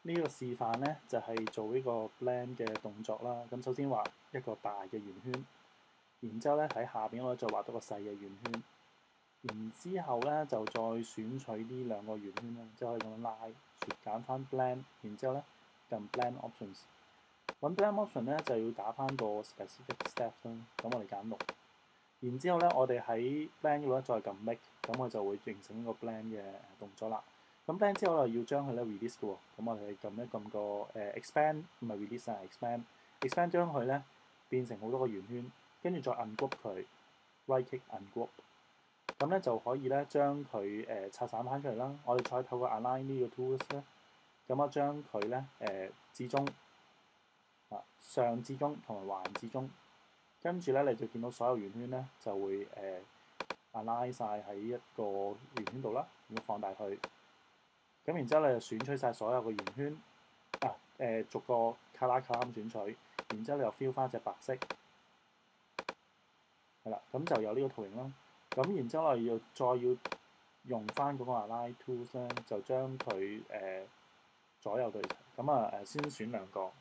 呢個示範呢，就係做呢個 blend 嘅動作啦。咁首先畫一個大嘅圓圈，然之後咧喺下邊我再畫多個細嘅圓圈，然之後咧就再選取呢兩個圓圈啦，即係可以咁樣拉，揀翻 blend，然之後咧撳 blend options。揾 blend option 咧就要打翻個 specific step 啦。咁我哋揀6，然之後咧我哋喺 blend 嗰度再撳 make，咁我就會形成一個 blend 嘅動作啦。咁 blend 之後我就要將佢咧 release 嘅喎，咁我哋撳一撳個expand，唔係 release 啊 expand 將佢咧變成好多個圓圈，跟住再 ungroup 佢 right click ungroup，咁咧就可以咧將佢拆散翻出嚟啦。我哋再透過 align 呢個 tools 咧，咁我將佢咧至中上至中同埋橫至中，跟住咧你就見到所有圓圈咧就會align 晒喺一個圓圈度啦。咁放大佢。咁然之後你就選取晒所有嘅圓圈，逐個 colour 咁選取，然之後你又 fill 翻隻白色，係啦，咁就有呢個圖形啦。咁然之後我哋要用翻嗰個 align tools 咧，就將佢左右對齊。咁先選兩個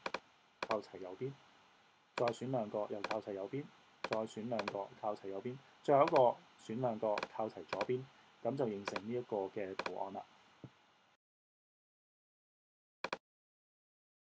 靠齊右邊，再選兩個又靠齊右邊，再選兩個靠齊右邊，最後一個選兩個靠齊左邊，咁就形成呢一個嘅圖案啦。